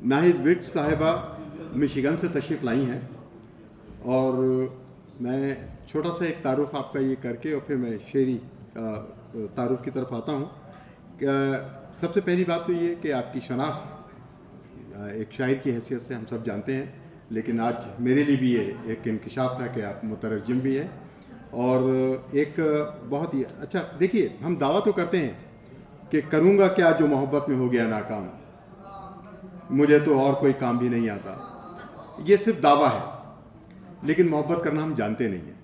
नाहिद विर्क साहिबा मिशिगन से तशरीफ़ लाई हैं और मैं छोटा सा एक तारुफ आपका ये करके और फिर मैं शेरी तारुफ की तरफ आता हूँ। सबसे पहली बात तो ये कि आपकी शनाख्त एक शायर की हैसियत से हम सब जानते हैं, लेकिन आज मेरे लिए भी ये एक इंकिशाफ था कि आप मुतरजम भी हैं और एक बहुत ही अच्छा। देखिए, हम दावा तो करते हैं कि करूँगा क्या जो मोहब्बत में हो गया नाकाम, मुझे तो और कोई काम भी नहीं आता। ये सिर्फ दावा है, लेकिन मोहब्बत करना हम जानते नहीं हैं।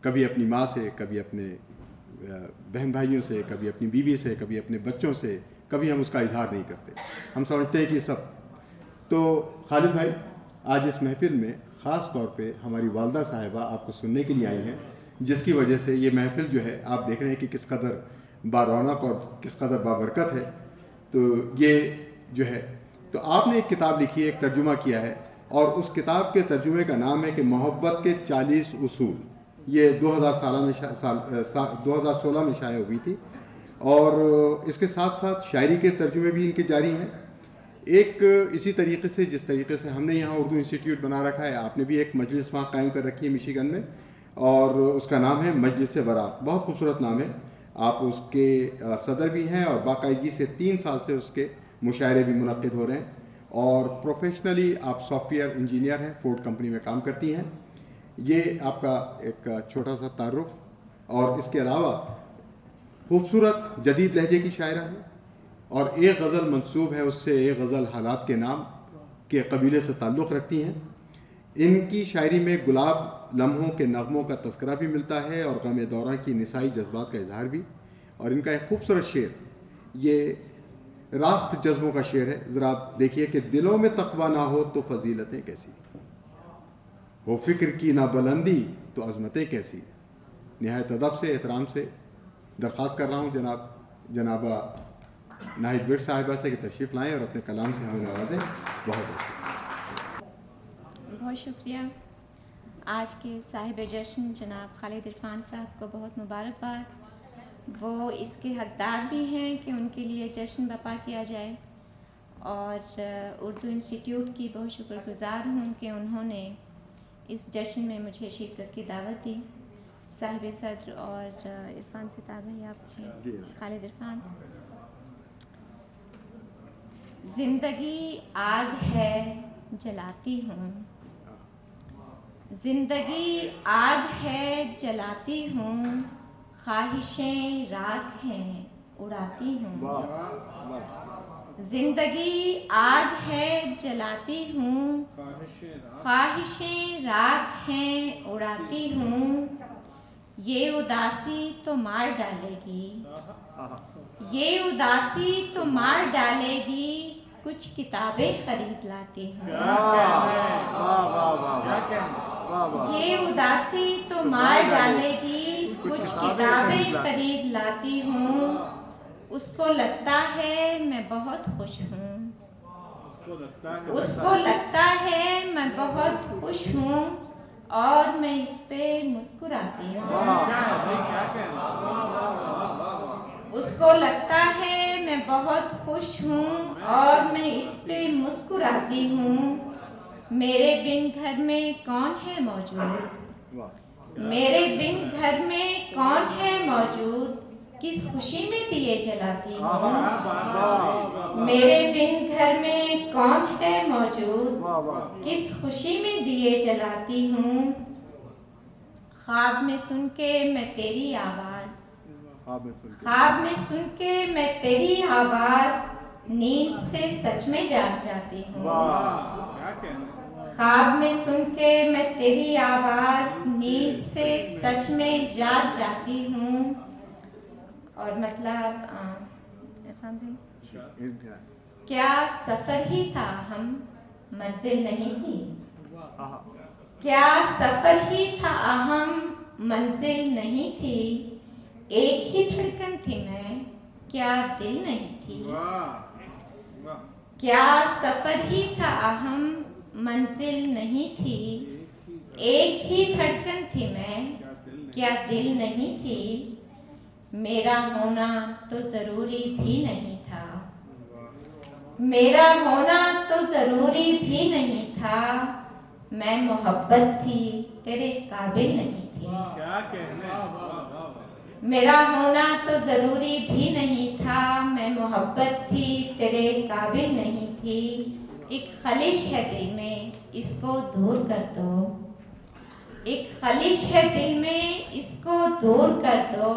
कभी अपनी माँ से, कभी अपने बहन भाइयों से, कभी अपनी बीवी से, कभी अपने बच्चों से, कभी हम उसका इजहार नहीं करते। हम समझते हैं कि सब। तो खालिद भाई, आज इस महफिल में ख़ास तौर पे हमारी वालदा साहिबा आपको सुनने के लिए आई हैं, जिसकी वजह से ये महफिल जो है आप देख रहे हैं कि किस कदर बारौनक और किस कदर बाबरकत है। तो ये जो है, तो आपने एक किताब लिखी है, एक तर्जुमा किया है, और उस किताब के तर्जुमे का नाम है कि मोहब्बत के 40 उसूल। ये 2016 में शाया हुई थी और इसके साथ साथ शायरी के तर्जुमे भी इनके जारी हैं। एक इसी तरीके से, जिस तरीके से हमने यहाँ उर्दू इंस्टीट्यूट बना रखा है, आपने भी एक मजलिस वहाँ कायम कर रखी है मिशिगन में, और उसका नाम है मजलिस वराक। बहुत खूबसूरत नाम है। आप उसके सदर भी हैं और बाकायदगी से 3 साल से उसके मुशायरे भी मुनक्किद हो रहे हैं, और प्रोफेशनली आप सॉफ्टवेयर इंजीनियर हैं, फोर्ड कंपनी में काम करती हैं। ये आपका एक छोटा सा तारुफ, और इसके अलावा खूबसूरत जदीद लहजे की शायरा है, और एक गज़ल मंसूब है उससे, एक गज़ल हालात के नाम के कबीले से ताल्लुक़ रखती हैं। इनकी शायरी में गुलाब लम्हों के नगमों का तस्करा भी मिलता है और गम दौरान की निसाई जज्बात का इजहार भी। और इनका एक खूबसूरत शेर, ये रास्त जज्बों का शेर है। ज़रा आप देखिए कि दिलों में तकवा ना हो तो फजीलतें कैसी, हो फिक्र की ना बुलंदी तो अज़मतें कैसी। निहायत अदब से, एहतराम से दरख्वास्त कर रहा हूँ जनाबा नाहिद विर्क साहिबा से कि तशरीफ़ लाएँ और अपने कलाम से हमें नवाजें। बहुत शुक्रिया। आज के साहिब जश्न जनाब खालिद इरफान साहब को बहुत मुबारकबाद। वो इसके हकदार भी हैं कि उनके लिए जश्न बर्पा किया जाए, और उर्दू इंस्टीट्यूट की बहुत शुक्रगुज़ार हूँ कि उन्होंने इस जश्न में मुझे शिरकत की दावत दी। साहिब सदर और इरफान सितार भाई, आप खालिद इरफान। ज़िंदगी आग है जलाती हूँ, ज़िंदगी आग है जलाती हूँ, ख्वाहिशें राख हैं उड़ाती हूँ। ज़िंदगी आग है जलाती हूँ, ख्वाहिशें राख हैं उड़ाती हूँ। ये उदासी तो मार डालेगी, ये उदासी तो मार डालेगी, कुछ किताबें खरीद लाती हूँ। ये उदासी तो मार डालेगी, कुछ किताबें खरीद लाती हूँ। उसको लगता है मैं बहुत खुश हूँ, उसको लगता है मैं बहुत खुश हूँ, और मैं इस पे मुस्कुराती हूँ। उसको लगता है मैं बहुत खुश हूँ और मैं इस पे मुस्कुराती हूँ। मेरे बिन घर में कौन है मौजूद, मेरे बिन घर में कौन है मौजूद, किस खुशी में दिए जलाती हूँ। मेरे बिन घर में कौन है मौजूद, किस खुशी में दिए जलाती हूँ। ख्वाब में सुन के मैं तेरी आवाज़, ख्वाब में सुन के मैं तेरी आवाज़, नींद से सच में जाग जाती हूँ। ख्वाब में सुन के मैं तेरी आवाज़, नींद से सच में जाग जाती हूँ। और मतलब क्या सफ़र ही था हम, मंजिल नहीं थी। क्या सफ़र ही था अहम, मंजिल नहीं थी। एक ही धड़कन थी मैं, क्या दिल नहीं थी। क्या सफ़र ही था अहम, मंजिल नहीं थी। एक ही धड़कन थी मैं, क्या दिल नहीं थी। मेरा होना तो ज़रूरी भी नहीं था, मेरा होना तो जरूरी भी नहीं था, मैं मोहब्बत थी तेरे काबिल नहीं थी। क्या कहने, वाह वाह वाह। मेरा होना तो जरूरी भी नहीं था, मैं मोहब्बत थी तेरे काबिल नहीं थी। एक खलिश है दिल में, इसको दूर कर दो। एक खलिश है दिल में, इसको दूर कर दो।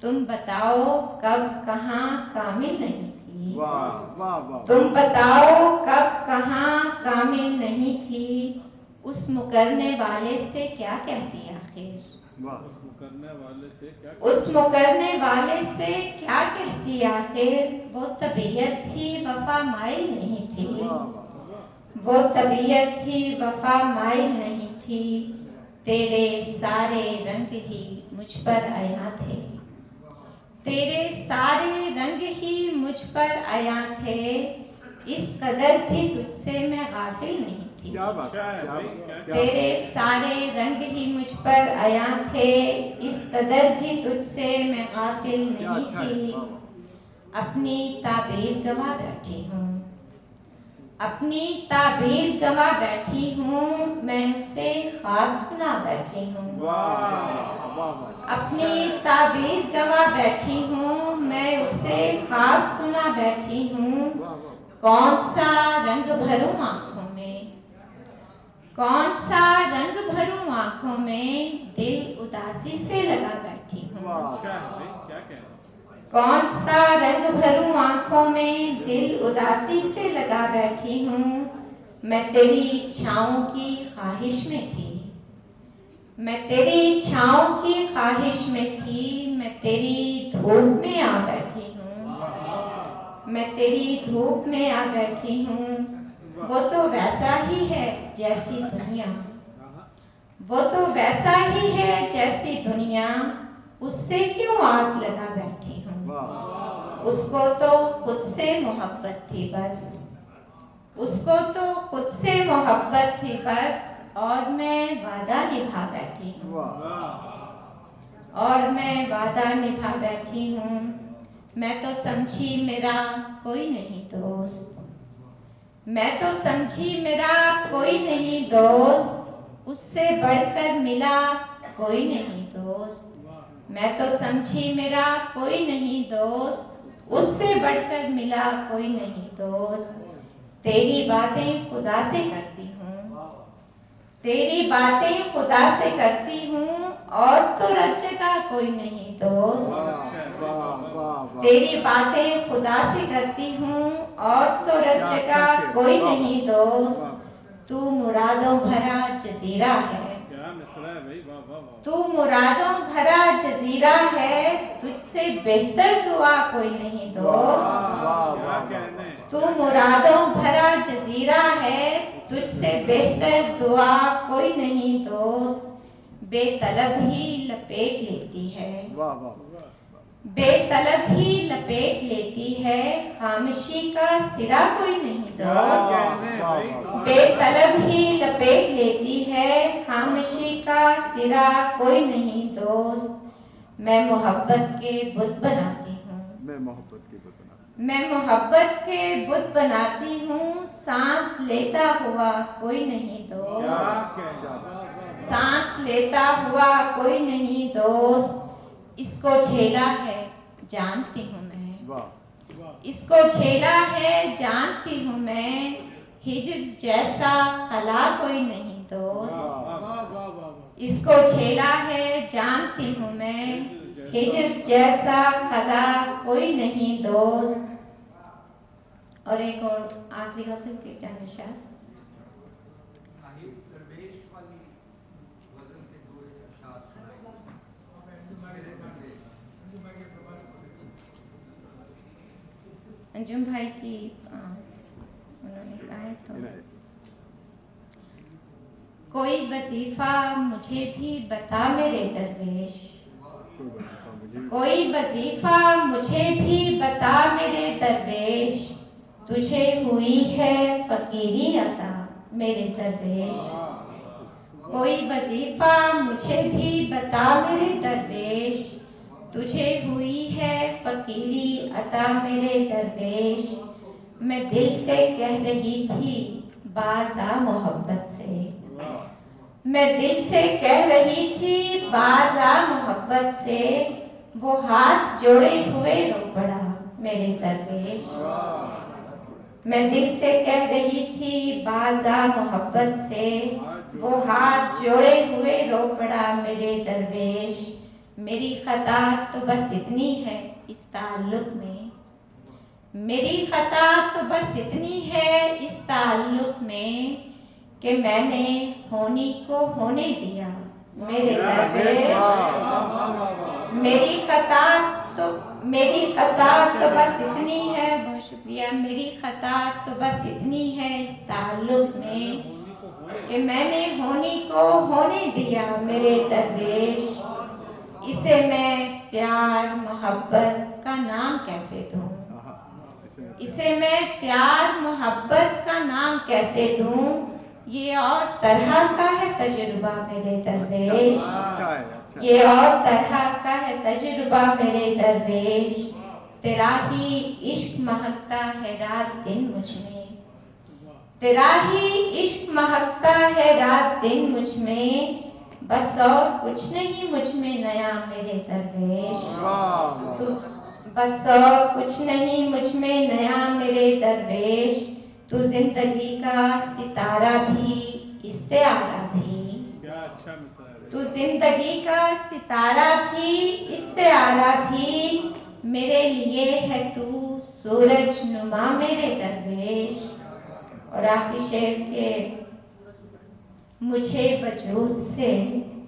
तुम बताओ कब कहाँ कामिल नहीं थी। वाह वाह वाह। तुम बताओ कब कहाँ कामिल नहीं थी। उस मुकरने वाले से क्या कहती आखिर। वाह। उस मुकरने वाले से क्या, उस मुकरने वाले से क्या कहती आखिर। वो तबीयत ही वफा माइल नहीं थी। वो तबीयत ही वफा माइल नहीं थी। तेरे सारे रंग ही मुझ पर आया थे। तेरे सारे रंग ही मुझ पर आया थे। इस कदर भी तुझसे मैं गाफिल नहीं थी। क्या बात है भाई, क्या तेरे सारे रंग ही मुझ पर आया थे। इस कदर भी तुझसे मैं गाफिल नहीं थी। अपनी ताबीर गवा बैठी हूँ। अपनी ताबीर गवा बैठी हूँ। मैं उसे ख्वाब सुना बैठी हूँ। अपनी ताबीर गवा बैठी हूँ। मैं उसे ख्वाब सुना बैठी हूँ। कौन सा रंग भरूं आँखों में। कौन सा रंग भरूं आँखों में। दिल उदासी से लगा बैठी हूँ। अच्छा है भाई, क्या कहना। कौन सा रंग भरूं आँखों में। दिल उदासी से लगा बैठी हूँ। मैं तेरी इच्छाओं की ख्वाहिश में थी। मैं तेरी इच्छाओं की ख्वाहिश में थी। मैं तेरी धूप में आ बैठी हूँ। मैं तेरी धूप में आ बैठी हूँ। वो तो वैसा ही है जैसी दुनिया। वो तो वैसा ही है जैसी दुनिया। उससे क्यों आस लगा बैठी हूँ। उसको तो खुद से मोहब्बत थी बस। उसको तो खुद से मोहब्बत थी बस। और मैं वादा निभा बैठी हूँ। और मैं वादा निभा बैठी हूँ। मैं तो समझी मेरा कोई नहीं दोस्त। मैं तो समझी मेरा कोई नहीं दोस्त। उससे बढ़कर मिला कोई नहीं दोस्त। मैं तो समझी मेरा कोई नहीं दोस्त। उससे बढ़कर मिला कोई नहीं दोस्त। तेरी बातें खुदा से करती हूँ। तेरी बातें खुदा से करती हूँ। और तो रच्चे का कोई नहीं दोस्त। तेरी बातें खुदा से करती हूँ। और तो रच्चे का कोई नहीं दोस्त। तू मुरादों भरा जजीरा है। क्या मिसरा है भाई, वाह वाह वाह। तू मुरादों भरा जजीरा है। तुझसे बेहतर दुआ कोई नहीं दोस्त। क्या कहने। तू मुरादों भरा जजीरा है। तुझसे बेहतर दुआ कोई नहीं दोस्त। बेतलब ही लपेट लेती है। बेतलब ही लपेट लेती है। खामोशी का सिरा कोई नहीं दोस्त। बेतलब ही लपेट लेती है। खामोशी का सिरा कोई नहीं दोस्त। मैं मोहब्बत के बुत बनाती हूँ। मैं मोहब्बत के बुत बनाती। मैं मोहब्बत के बुत बनाती हूँ। सांस लेता हुआ कोई नहीं दोस्त। सांस लेता हुआ कोई नहीं दोस्त। इसको झेला है जानती हूँ मैं। इसको झेला है जानती हूँ मैं। हिजर जैसा खला कोई नहीं दोस्त। इसको झेला है जानती हूँ मैं। हिजर जैसा खला कोई नहीं दोस्त। और एक और आखिरी गज़ल के चंद शेर। अंजुम भाई की उन्होंने कहा है तो कोई वजीफा मुझे भी बता मेरे दरवेश। कोई वजीफा मुझे भी बता मेरे दरवेश। तुझे हुई है फकीरी अता मेरे दरवेश। कोई वजीफा मुझे भी बता मेरे दरवेश। तुझे हुई है फकीरी अता मेरे दरवेश। मैं दिल से कह रही थी बाज़ा मोहब्बत से, मैं दिल से कह रही थी बाज़ा मोहब्बत से, वो हाथ जोड़े हुए रो पड़ा मेरे दरवेश। मैं दिल से कह रही थी बाज़ा मोहब्बत से, वो हाथ जोड़े हुए रो पड़ा मेरे दरवेश। मेरी खता तो बस इतनी है इस ताल्लुक में, मेरी खता तो बस इतनी है इस ताल्लुक में कि मैंने होनी को होने दिया मेरे दरवेश। मेरी खता तो बस इतनी है, बहुत शुक्रिया, मेरी खता तो बस इतनी है इस ताल्लुक में कि मैंने होनी को होने दिया मेरे दरवेश। इसे मैं प्यार मोहब्बत का नाम कैसे दूं, इसे मैं प्यार मोहब्बत का नाम कैसे दूं, ये और तरह का है तजुर्बा मेरे दरवेश, ये और तरह का है तजुर्बा मेरे दरवेश। तेरा ही इश्क महकता है रात दिन मुझ में, तेरा ही इश्क महकता है रात दिन मुझ में, बस और कुछ नहीं मुझ में नया मेरे दरवेश। तू बस और कुछ नहीं मुझ में नया मेरे दरवेश। तू जिंदगी का सितारा भी इस्तेआरा भी, क्या अच्छा मिसरा है। तू जिंदगी का सितारा भी इस्तेआरा भी, मेरे लिए है तू सूरज नुमा मेरे दरवेश। और आखिरी शेर के मुझे वजूद से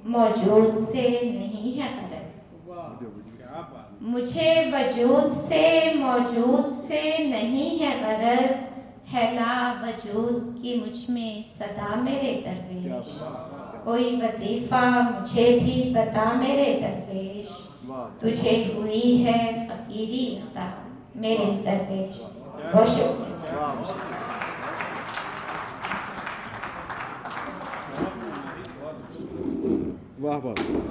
मौजूद से नहीं है गरज, क्या बात। मुझे वजूद से मौजूद से नहीं है गरज, है ला वजूद की मुझ में सदा मेरे दरवेश। कोई वजीफा मुझे भी बता मेरे दरवेश, तुझे हुई है फकीरी अता मेरे दरवेश। बहुत शुक्रिया। वाह वाह।